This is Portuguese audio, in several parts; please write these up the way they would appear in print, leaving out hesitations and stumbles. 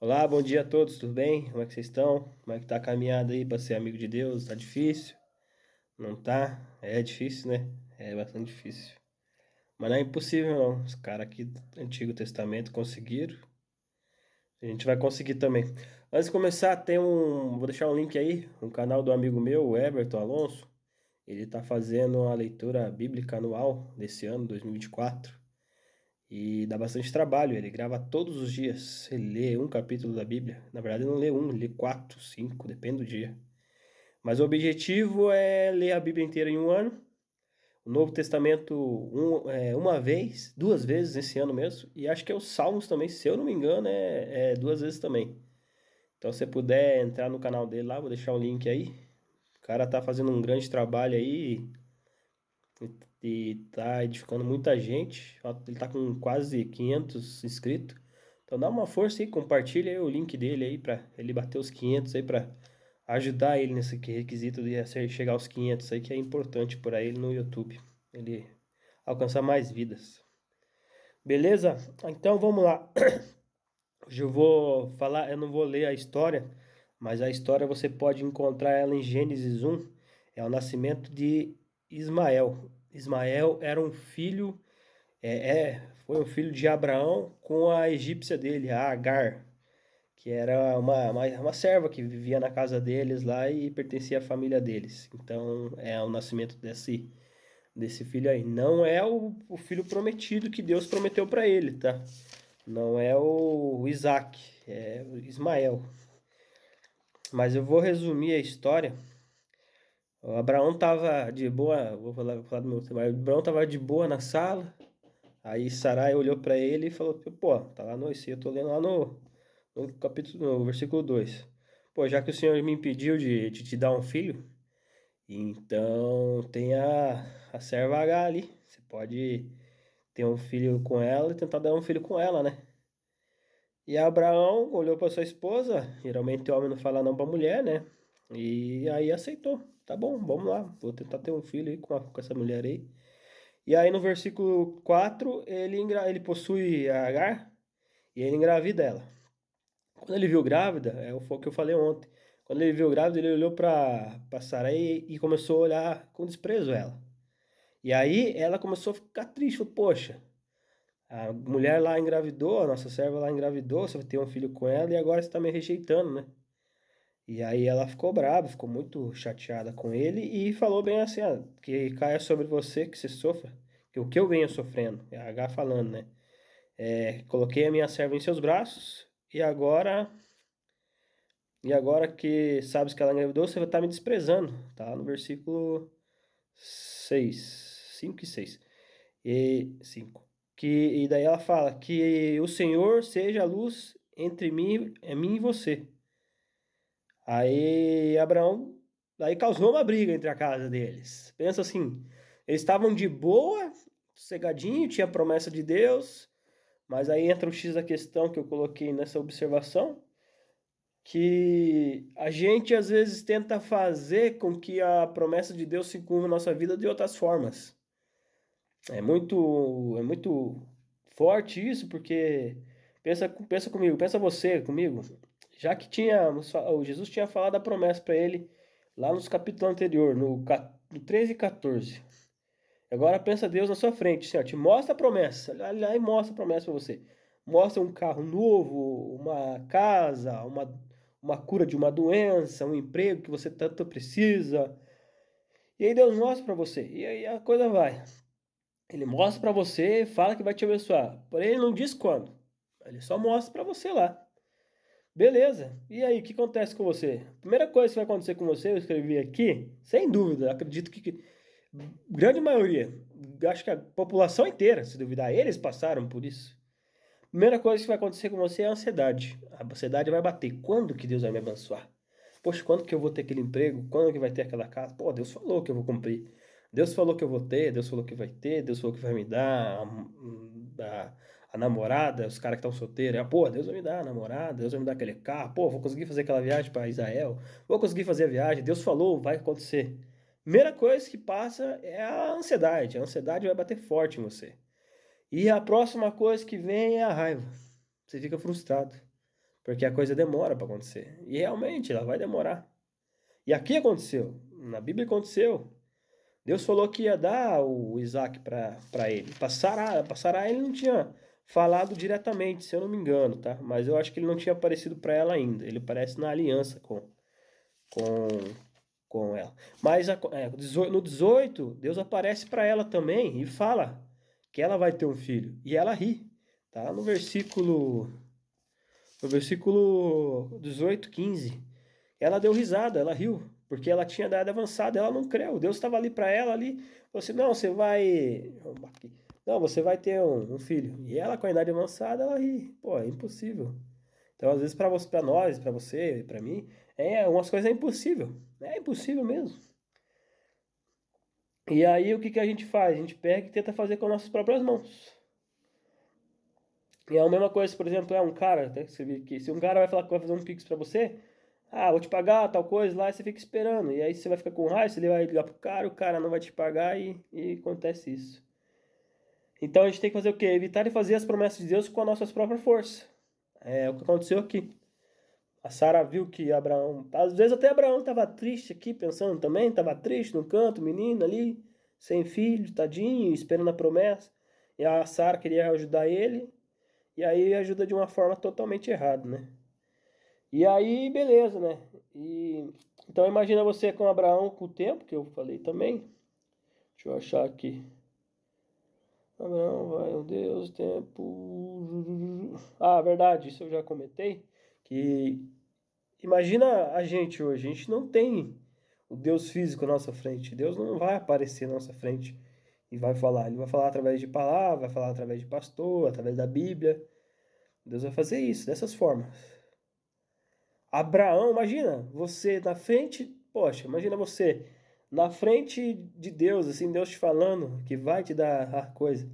Olá, bom dia a todos, tudo bem? Como é que vocês estão? Como é que tá a caminhada aí para ser amigo de Deus? Tá difícil? Não tá? É difícil, né? É bastante difícil. Mas não é impossível não. Os caras aqui do Antigo Testamento conseguiram. A gente vai conseguir também. Antes de começar, vou deixar um link aí, um canal do amigo meu, o Everton Alonso. Ele tá fazendo a leitura bíblica anual desse ano, 2024. E dá bastante trabalho, ele grava todos os dias. Ele lê um capítulo da Bíblia. Na verdade, ele não lê um, ele lê quatro, cinco, depende do dia. Mas o objetivo é ler a Bíblia inteira em um ano. O Novo Testamento uma vez, duas vezes esse ano mesmo. E acho que é os Salmos também, se eu não me engano, é duas vezes também. Então, se você puder entrar no canal dele lá, vou deixar o link aí. O cara tá fazendo um grande trabalho aí e tá edificando muita gente. Ó, ele tá com quase 500 inscritos. Então dá uma força aí, compartilha aí o link dele aí pra ele bater os 500 aí pra ajudar ele nesse requisito de chegar aos 500 aí que é importante para ele no YouTube. Ele alcançar mais vidas. Beleza? Então vamos lá. Hoje eu vou falar, eu não vou ler a história, mas a história você pode encontrar ela em Gênesis 1. É o nascimento de Ismael. Ismael era um filho, foi um filho de Abraão com a egípcia dele, a Agar, que era uma serva que vivia na casa deles lá e pertencia à família deles. Então é o nascimento desse filho aí. Não é o filho prometido que Deus prometeu para ele, tá? Não é o Isaac, é o Ismael. Mas eu vou resumir a história. O Abraão tava de boa, vou falar do meu tema. O Abraão tava de boa na sala. Aí Sarai olhou para ele e falou: pô, tá lá no, eu tô lendo lá no capítulo, no versículo 2. Pô, já que o Senhor me impediu de te dar um filho, então tem a serva H ali. Você pode ter um filho com ela e tentar dar um filho com ela, né? E Abraão olhou para sua esposa, geralmente o homem não fala não para mulher, né? E aí aceitou. Tá bom, vamos lá, vou tentar ter um filho aí com essa mulher aí. E aí no versículo 4 ele possui a Agar e ele engravida ela. Quando ele viu grávida, foi o que eu falei ontem. Quando ele viu grávida, ele olhou para Sarai e começou a olhar com desprezo ela. E aí ela começou a ficar triste, falou, poxa, a mulher lá engravidou, a nossa serva lá engravidou, você vai ter um filho com ela e agora você está me rejeitando, né? E aí ela ficou brava, ficou muito chateada com ele e falou bem assim, ah, que caia sobre você que você sofra, que o que eu venho sofrendo, é a H falando, né? Coloquei a minha serva em seus braços e agora que sabes que ela engravidou, você vai estar me desprezando, tá? No versículo 6, 5 e 6. E 5. E daí ela fala que o Senhor seja a luz entre mim e você. Aí Abraão, daí causou uma briga entre a casa deles. Pensa assim, eles estavam de boa, sossegadinho, tinha a promessa de Deus, mas aí entra o X da questão que eu coloquei nessa observação, que a gente às vezes tenta fazer com que a promessa de Deus se cumpra na nossa vida de outras formas. É muito forte isso, porque pensa comigo, pensa você comigo, já que o Jesus tinha falado a promessa para ele lá nos capítulos anteriores, no 13 e 14. Agora pensa Deus na sua frente, assim, ó, te mostra a promessa, olha lá e mostra a promessa para você. Mostra um carro novo, uma casa, uma cura de uma doença, um emprego que você tanto precisa. E aí Deus mostra para você. E aí a coisa vai. Ele mostra para você, fala que vai te abençoar. Porém, ele não diz quando. Ele só mostra para você lá. Beleza. E aí, o que acontece com você? Primeira coisa que vai acontecer com você, eu escrevi aqui, sem dúvida, acredito que grande maioria, acho que a população inteira, se duvidar, eles passaram por isso. Primeira coisa que vai acontecer com você é a ansiedade. A ansiedade vai bater. Quando que Deus vai me abençoar? Poxa, quando que eu vou ter aquele emprego? Quando que vai ter aquela casa? Pô, Deus falou que eu vou cumprir. Deus falou que eu vou ter, Deus falou que vai ter, Deus falou que vai me dar a namorada, os caras que estão solteiros. Pô, Deus vai me dar a namorada, Deus vai me dar aquele carro. Pô, vou conseguir fazer aquela viagem para Israel. Vou conseguir fazer a viagem. Deus falou, vai acontecer. Primeira coisa que passa é a ansiedade. A ansiedade vai bater forte em você. E a próxima coisa que vem é a raiva. Você fica frustrado. Porque a coisa demora para acontecer. E realmente ela vai demorar. E aqui aconteceu. Na Bíblia aconteceu. Deus falou que ia dar o Isaac para ele. Para Sarai ele não tinha falado diretamente, se eu não me engano, tá? Mas eu acho que ele não tinha aparecido para ela ainda. Ele aparece na aliança com, com ela. Mas no 18, Deus aparece para ela também e fala que ela vai ter um filho. E ela ri, tá? No versículo 18, 15. Ela deu risada, ela riu, porque ela tinha idade avançada, ela não creu. Deus estava ali para ela ali, falou assim: "Não, você vai, não, você vai ter um filho". E ela com a idade avançada, ela ri. Pô, é impossível. Então, às vezes para você, para nós, para você, para mim, umas coisas é impossível. É impossível mesmo. E aí o que que a gente faz? A gente pega e tenta fazer com nossas próprias mãos. E é a mesma coisa, por exemplo, um cara, até que você viu aqui, se um cara vai falar que vai fazer um Pix para você, vou te pagar tal coisa lá, e você fica esperando. E aí você vai ficar com raiva, você vai ligar pro cara, o cara não vai te pagar e acontece isso. Então a gente tem que fazer o quê? Evitar de fazer as promessas de Deus com as nossas próprias forças. É o que aconteceu aqui. A Sara viu que Abraão, às vezes até Abraão estava triste aqui, pensando também, estava triste no canto, menino ali, sem filho, tadinho, esperando a promessa. E a Sara queria ajudar ele, e aí ajuda de uma forma totalmente errada, né? E aí, beleza, né? Então imagina você com Abraão com o tempo, que eu falei também. Deixa eu achar aqui. Abraão vai, oh Deus, tempo. Verdade, isso eu já comentei. Que imagina a gente hoje, a gente não tem o Deus físico à nossa frente. Deus não vai aparecer na nossa frente e vai falar. Ele vai falar através de palavra, vai falar através de pastor, através da Bíblia. Deus vai fazer isso, dessas formas. Abraão, imagina você na frente, poxa, imagina você na frente de Deus, assim, Deus te falando que vai te dar a coisa.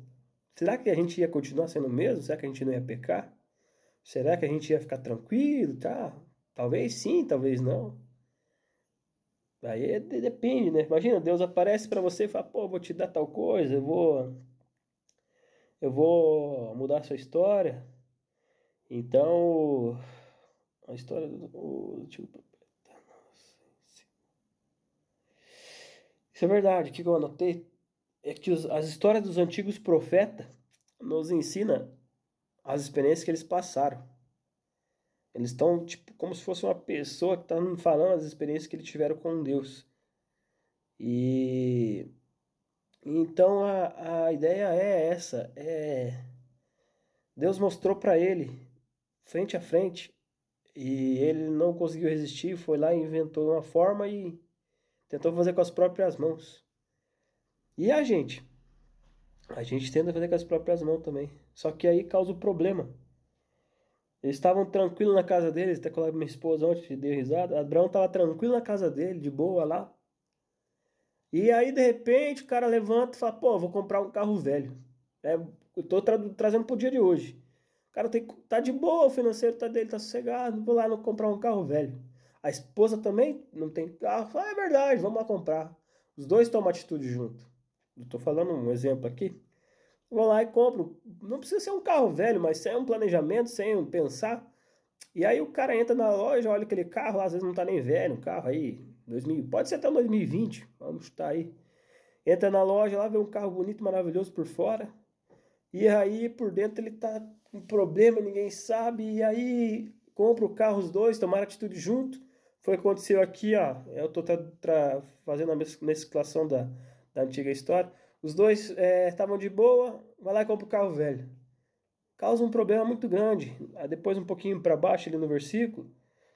Será que a gente ia continuar sendo o mesmo? Será que a gente não ia pecar? Será que a gente ia ficar tranquilo, tá? Talvez sim, talvez não. Aí depende, né? Imagina, Deus aparece para você e fala, pô, vou te dar tal coisa, eu vou mudar a sua história. Então, a história isso é verdade, o que eu anotei é que as histórias dos antigos profetas nos ensina as experiências que eles passaram. Eles estão, tipo, como se fosse uma pessoa que está falando as experiências que eles tiveram com Deus. E então a ideia é essa, Deus mostrou para ele, frente a frente, e ele não conseguiu resistir, foi lá e inventou uma forma e tentou fazer com as próprias mãos. E a gente? A gente tenta fazer com as próprias mãos também. Só que aí causa o problema. Eles estavam tranquilos na casa deles, até quando minha esposa ontem deu risada. Abraão estava tranquilo na casa dele, de boa lá. E aí, de repente, o cara levanta e fala: pô, vou comprar um carro velho. Eu tô trazendo pro dia de hoje. O cara tá de boa, o financeiro tá dele, tá sossegado. Vou lá comprar um carro velho. A esposa também não tem carro. Fala, é verdade, vamos lá comprar. Os dois tomam atitude junto. Eu tô falando um exemplo aqui. Vou lá e compro. Não precisa ser um carro velho, mas sem um planejamento, sem um pensar. E aí o cara entra na loja, olha aquele carro, às vezes não tá nem velho, um carro aí, 2000, pode ser até 2020, vamos chutar aí. Entra na loja lá, vê um carro bonito, maravilhoso por fora. E aí por dentro ele tá com problema, ninguém sabe. E aí compra o carro os dois, tomaram atitude junto. Foi o que aconteceu aqui, ó. Eu tô fazendo a mesclação da antiga história. Os dois estavam de boa, vai lá e compra o carro velho. Causa um problema muito grande. Aí depois um pouquinho para baixo ali no versículo,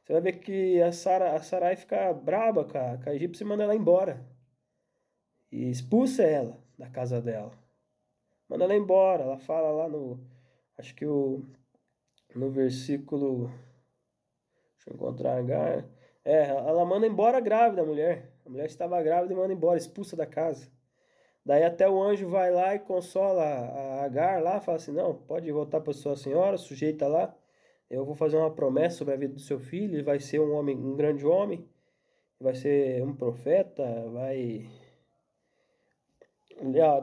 você vai ver que a Sarai fica braba com a egípcia e manda ela embora. E expulsa ela da casa dela. Manda ela embora. Ela fala lá acho que no versículo, deixa eu encontrar Agar. Ela manda embora a grávida, a mulher. A mulher estava grávida e manda embora, expulsa da casa. Daí até o anjo vai lá e consola a Agar lá, fala assim, não, pode voltar para sua senhora, sujeita lá. Eu vou fazer uma promessa sobre a vida do seu filho, ele vai ser um homem, um grande homem, vai ser um profeta,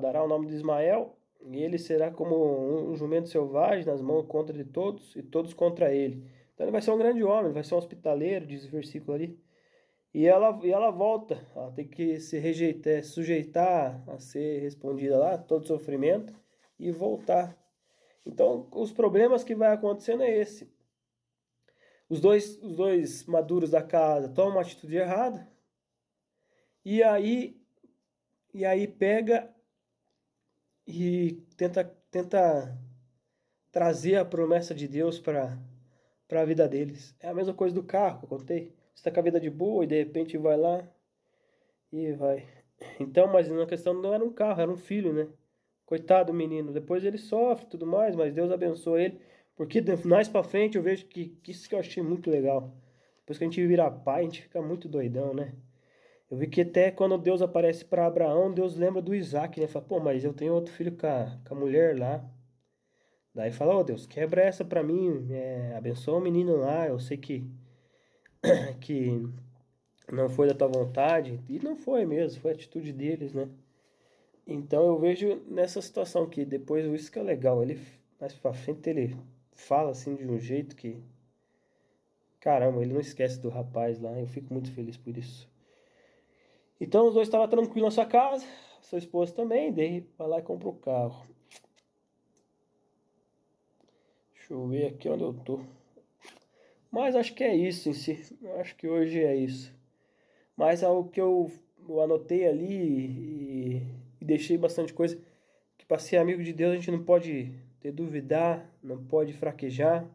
dará o nome de Ismael, e ele será como um jumento selvagem nas mãos contra de todos e todos contra ele. Então ele vai ser um grande homem, ele vai ser um hospitaleiro, diz o versículo ali. E ela volta, ela tem que se rejeitar, sujeitar a ser respondida lá, todo sofrimento, e voltar. Então, os problemas que vai acontecendo é esse. Os dois maduros da casa tomam uma atitude errada, e aí pega e tenta trazer a promessa de Deus para a vida deles. É a mesma coisa do carro que eu contei. Você está com a vida de boa e de repente vai lá e vai. Então, mas na questão não era um carro, era um filho, né? Coitado do menino. Depois ele sofre e tudo mais, mas Deus abençoa ele. Porque mais pra frente eu vejo que isso que eu achei muito legal. Depois que a gente vira pai, a gente fica muito doidão, né? Eu vi que até quando Deus aparece para Abraão, Deus lembra do Isaac, né? Fala, pô, mas eu tenho outro filho com a mulher lá. Daí fala, ô Deus, quebra essa pra mim, abençoa o menino lá, eu sei que não foi da tua vontade. E não foi mesmo, foi a atitude deles, né? Então eu vejo nessa situação que depois isso que é legal, ele mais pra frente ele fala assim de um jeito que, caramba, ele não esquece do rapaz lá, eu fico muito feliz por isso. Então os dois estavam tranquilos na sua casa, sua esposa também, daí vai lá e compra o carro. Deixa eu ver aqui onde eu tô. Mas acho que é isso em si, eu acho que hoje é isso. Mas algo que eu anotei ali e deixei bastante coisa, que para ser amigo de Deus a gente não pode ter duvidar, não pode fraquejar,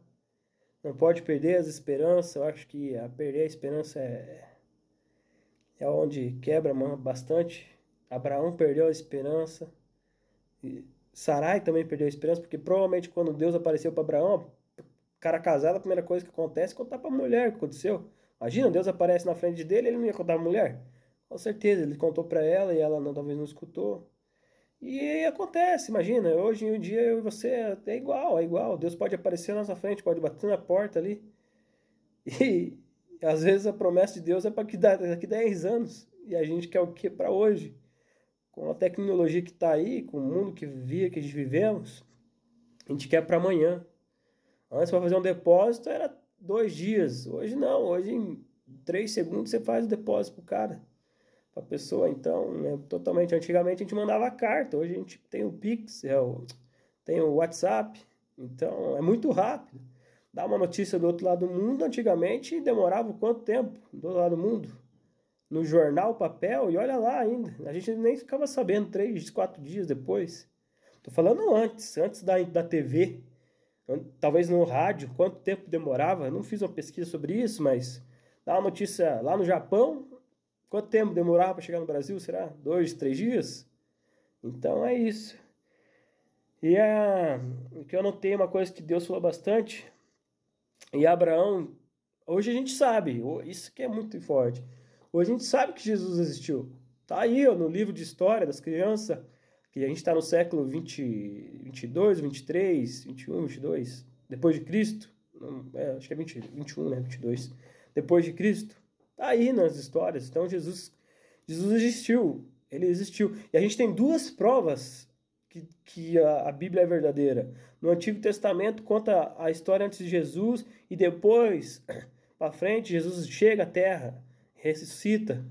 não pode perder as esperanças. Eu acho que perder a esperança é onde quebra bastante. Abraão perdeu a esperança, e Sarai também perdeu a esperança, porque provavelmente quando Deus apareceu para Abraão, cara casado, a primeira coisa que acontece é contar para a mulher o que aconteceu. Imagina, Deus aparece na frente dele, ele não ia contar para a mulher? Com certeza, ele contou para ela e ela talvez não escutou. E acontece, imagina, hoje em dia eu e você é igual, é igual. Deus pode aparecer na nossa frente, pode bater na porta ali. E às vezes a promessa de Deus é para daqui 10 anos. E a gente quer o que para hoje? Com a tecnologia que está aí, com o mundo que que a gente vivemos, a gente quer para amanhã. Antes, para fazer um depósito era 2 dias. Hoje não, hoje em 3 segundos você faz o depósito pro cara, pra pessoa. Então, é totalmente. Antigamente a gente mandava carta, hoje a gente tem o Pix, tem o WhatsApp. Então, é muito rápido. Dar uma notícia do outro lado do mundo, antigamente demorava quanto tempo do outro lado do mundo? No jornal, papel, e olha lá ainda. A gente nem ficava sabendo 3, 4 dias depois. Tô falando antes da TV. Talvez no rádio, quanto tempo demorava? Eu não fiz uma pesquisa sobre isso, mas dá uma notícia lá no Japão, quanto tempo demorava para chegar no Brasil? Será 2, 3 dias? Então é isso. E o que eu notei, uma coisa que Deus falou bastante, e Abraão, hoje a gente sabe, isso que é muito forte. Hoje a gente sabe que Jesus existiu. Tá aí, ó, no livro de história das crianças, que a gente está no século 22, 23, 21, 22, depois de Cristo. Acho que é 20, 21, né? 22. Depois de Cristo. Tá aí nas histórias. Então Jesus existiu. Ele existiu. E a gente tem duas provas que a Bíblia é verdadeira. No Antigo Testamento conta a história antes de Jesus e depois, para frente, Jesus chega à Terra, ressuscita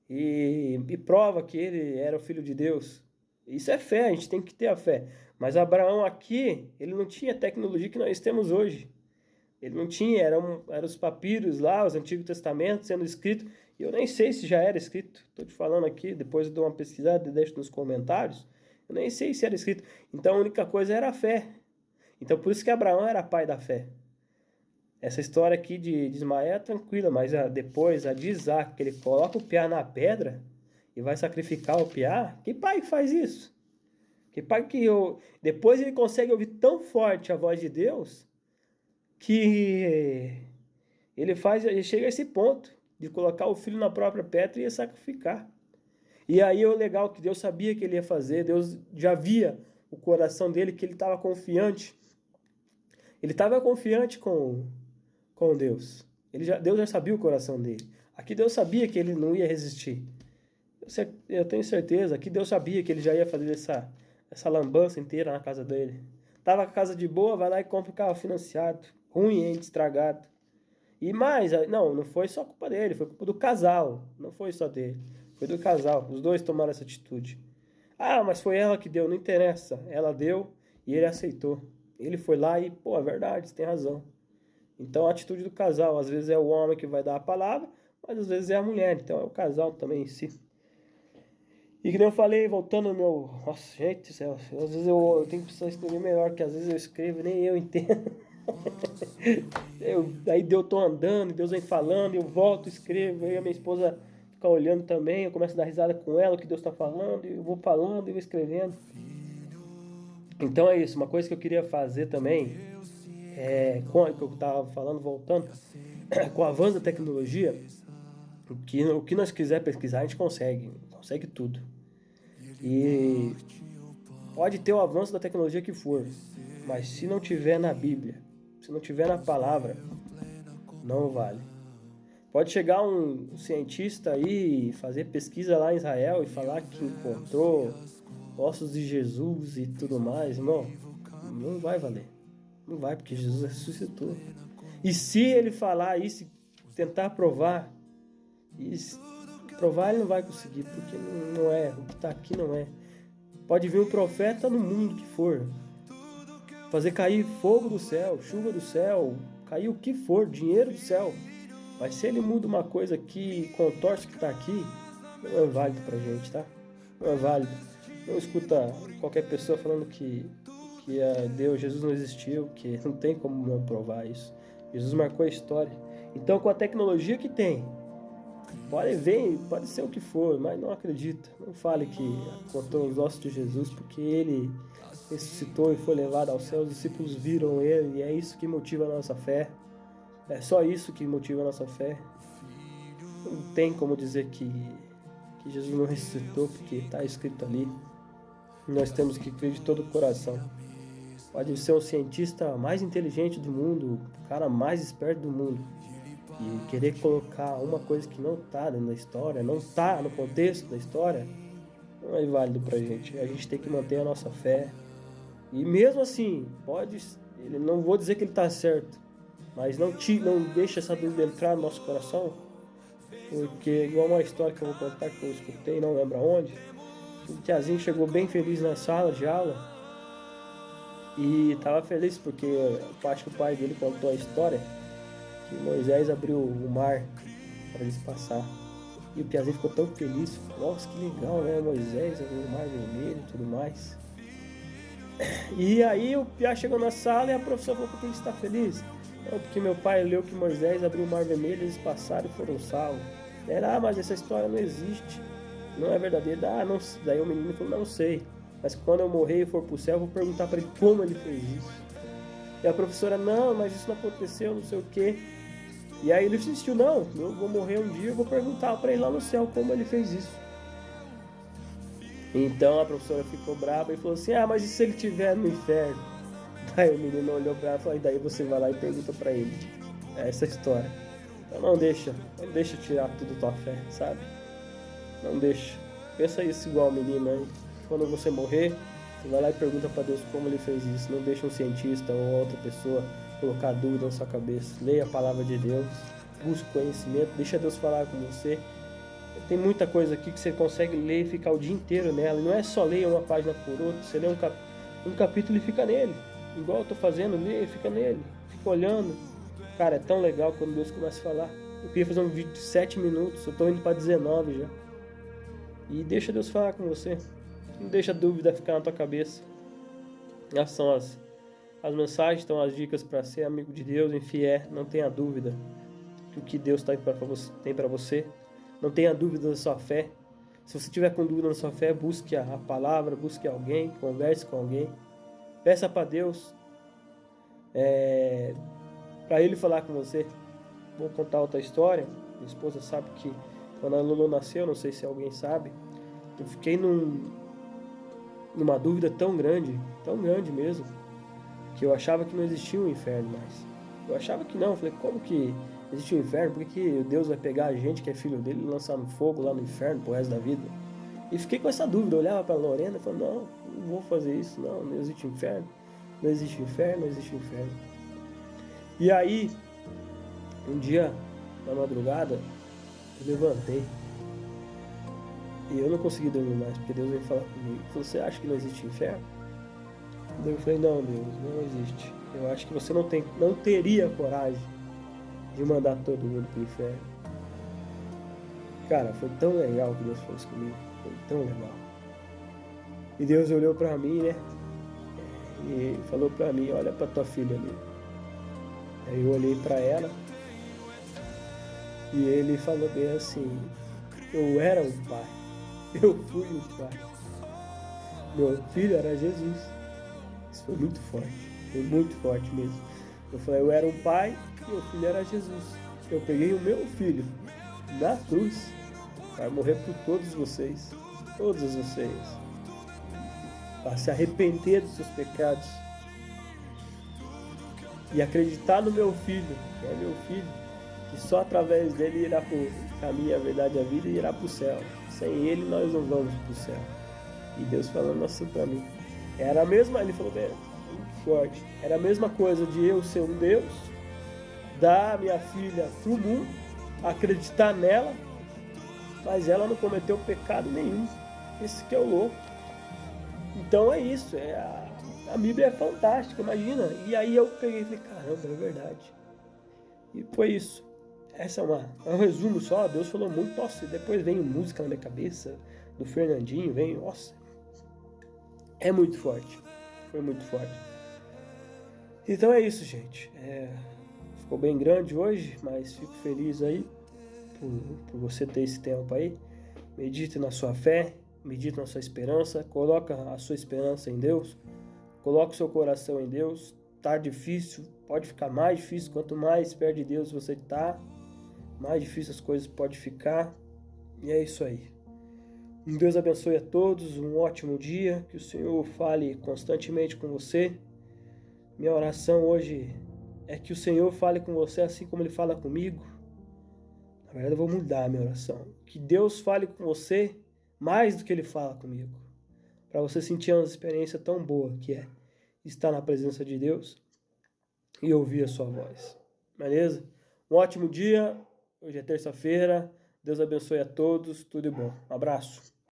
e prova que ele era o Filho de Deus. Isso é fé, a gente tem que ter a fé. Mas Abraão aqui, ele não tinha a tecnologia que nós temos hoje. Ele não tinha, eram os papiros lá, os Antigos Testamentos sendo escritos. E eu nem sei se já era escrito. Estou te falando aqui, depois eu dou uma pesquisada e deixo nos comentários. Eu nem sei se era escrito. Então a única coisa era a fé. Então por isso que Abraão era pai da fé. Essa história aqui de Ismael é tranquila, mas depois a de Isaac, que ele coloca o piá na pedra e vai sacrificar o piá. Que pai que faz isso? Que pai que depois ele consegue ouvir tão forte a voz de Deus que ele chega a esse ponto de colocar o filho na própria pedra e ia sacrificar. E aí o legal que Deus sabia que ele ia fazer, Deus já via o coração dele, que ele estava confiante. Ele estava confiante com Deus. Deus já sabia o coração dele. Aqui Deus sabia que ele não ia resistir. Eu tenho certeza que Deus sabia que ele já ia fazer essa lambança inteira na casa dele. Tava com a casa de boa, vai lá e compra o carro financiado. ruim, hein? Estragado. E mais, não foi só culpa dele, foi culpa do casal. Não foi só dele, foi do casal. Os dois tomaram essa atitude. Ah, mas foi ela que deu, não interessa. Ela deu e ele aceitou. Ele foi lá e, pô, é verdade, você tem razão. Então a atitude do casal, às vezes é o homem que vai dar a palavra, mas às vezes é a mulher. Então é o casal também em si. E que nem eu falei, voltando no meu. Nossa, gente do céu, às vezes eu tenho que precisar escrever melhor, que às vezes eu escrevo e nem eu entendo. Aí eu tô andando, Deus vem falando, eu volto, escrevo, aí a minha esposa fica olhando também, eu começo a dar risada com ela, o que Deus está falando, e eu vou falando e vou escrevendo. Então é isso, uma coisa que eu queria fazer também, com o que eu estava falando, voltando, com o avanço da tecnologia, o que nós quiser pesquisar, a gente consegue tudo. E pode ter o avanço da tecnologia que for, mas se não tiver na Bíblia, se não tiver na palavra, não vale. Pode chegar um cientista aí e fazer pesquisa lá em Israel e falar que encontrou ossos de Jesus e tudo mais, irmão, não vai valer. Não vai, porque Jesus ressuscitou. E se ele falar isso, tentar provar, provar ele não vai conseguir, porque não é, o que está aqui não é. Pode vir um profeta no mundo que for, fazer cair fogo do céu, chuva do céu, cair o que for, dinheiro do céu. Mas se ele muda uma coisa aqui, contorce o que está aqui, não é válido pra gente, tá? Não é válido. Não escuta qualquer pessoa falando que Deus, Jesus não existiu, que não tem como não provar isso. Jesus marcou a história. Então, com a tecnologia que tem, pode ser o que for, mas não acredita. Não fale que encontrou os ossos de Jesus, porque ele ressuscitou e foi levado ao céu. Os discípulos viram ele e é isso que motiva a nossa fé. É só isso que motiva a nossa fé. Não tem como dizer que Jesus não ressuscitou, porque está escrito ali. Nós temos que crer de todo o coração. Pode ser o cientista mais inteligente do mundo, o cara mais esperto do mundo, e querer colocar uma coisa que não está dentro da história, não está no contexto da história, não é válido pra gente. A gente tem que manter a nossa fé. E mesmo assim, não vou dizer que ele está certo, mas não deixa essa dúvida entrar no nosso coração, porque igual uma história que eu vou contar que eu escutei, não lembro aonde, o tiazinho chegou bem feliz na sala de aula e estava feliz porque acho que o pai dele contou a história que Moisés abriu o mar para eles passar. E o piazinho ficou tão feliz, nossa, que legal, né? Moisés abriu o mar vermelho e tudo mais. E aí o piá chegou na sala e a professora falou: por que você está feliz? Não, porque meu pai leu que Moisés abriu o mar vermelho, eles passaram e foram salvos. Mas essa história não existe, não é verdadeira. Não. Daí o menino falou: não sei, mas quando eu morrer e for pro céu, eu vou perguntar para ele como ele fez isso. E a professora: não, mas isso não aconteceu, não sei o quê. E aí ele insistiu: não, eu vou morrer um dia, eu vou perguntar para ele lá no céu como ele fez isso. Então a professora ficou brava e falou assim: mas e se ele estiver no inferno? Daí o menino olhou pra ela e falou: e daí você vai lá e pergunta para ele. É essa a história. Então não deixa tirar tudo tua fé, sabe? Não deixa. Pensa isso igual o menino aí. Quando você morrer, você vai lá e pergunta para Deus como ele fez isso. Não deixa um cientista ou outra pessoa colocar dúvida na sua cabeça. Leia a palavra de Deus, busque conhecimento, deixa Deus falar com você. Tem muita coisa aqui que você consegue ler e ficar o dia inteiro nela. E não é só ler uma página por outra, você lê um capítulo e fica nele. Igual eu tô fazendo, lê e fica nele. Fica olhando. Cara, é tão legal quando Deus começa a falar. Eu queria fazer um vídeo de 7 minutos, eu tô indo para 19 já. E deixa Deus falar com você. Não deixa a dúvida ficar na tua cabeça. Essas são as mensagens, estão as dicas para ser amigo de Deus, infiel. Não tenha dúvida que o que Deus tem para você. Não tenha dúvida da sua fé. Se você tiver com dúvida na sua fé, busque a palavra, busque alguém, converse com alguém. Peça para Deus, para Ele falar com você. Vou contar outra história. Minha esposa sabe que quando a Lulu nasceu, não sei se alguém sabe, eu fiquei numa dúvida tão grande mesmo, que eu achava que não existia um inferno mais. Eu achava que não, eu falei: como que existe um inferno? Por que Deus vai pegar a gente que é filho dele e lançar no fogo lá no inferno pro resto da vida? E fiquei com essa dúvida, eu olhava para Lorena e falava: não vou fazer isso, não existe inferno, não existe inferno, não existe inferno. E aí, um dia, na madrugada, eu levantei e eu não consegui dormir mais, porque Deus veio falar comigo. Ele falou, você acha que não existe inferno? Daí eu falei, não, Deus, não existe. Eu acho que você não teria coragem de mandar todo mundo pro inferno. Cara, foi tão legal que Deus fez comigo. Foi tão legal. E Deus olhou pra mim, né? E falou pra mim, olha pra tua filha ali. Aí eu olhei pra ela e ele falou bem assim, eu era um pai, eu fui um pai. Meu filho era Jesus. Isso foi muito forte mesmo. Eu falei, eu era um pai, meu filho era Jesus. Eu peguei o meu filho na cruz para morrer por todos vocês, para se arrepender dos seus pecados e acreditar no meu filho, que é meu filho, que só através dele irá para o caminho, a verdade e a vida e irá para o céu. Sem ele nós não vamos para o céu. E Deus falando assim para mim. Era a mesma, ele falou bem, muito forte, era a mesma coisa de eu ser um Deus, dar minha filha para o mundo, acreditar nela, mas ela não cometeu pecado nenhum. Esse que é o louco. Então é isso, a Bíblia é fantástica, imagina. E aí eu peguei e falei, caramba, é verdade. E foi isso. Essa é um resumo só, Deus falou muito, nossa, depois vem música na minha cabeça, do Fernandinho, vem, nossa. É muito forte, foi muito forte. Então é isso, gente. Ficou bem grande hoje, mas fico feliz aí por você ter esse tempo aí. Medite na sua fé, medite na sua esperança, coloca a sua esperança em Deus, coloca o seu coração em Deus. Tá difícil, pode ficar mais difícil, quanto mais perto de Deus você tá, mais difícil as coisas podem ficar. E é isso aí. Um Deus abençoe a todos, um ótimo dia, que o Senhor fale constantemente com você. Minha oração hoje é que o Senhor fale com você assim como Ele fala comigo. Na verdade, eu vou mudar a minha oração. Que Deus fale com você mais do que Ele fala comigo. Para você sentir uma experiência tão boa que é estar na presença de Deus e ouvir a sua voz. Beleza? Um ótimo dia. Hoje é terça-feira. Deus abençoe a todos. Tudo de bom. Um abraço.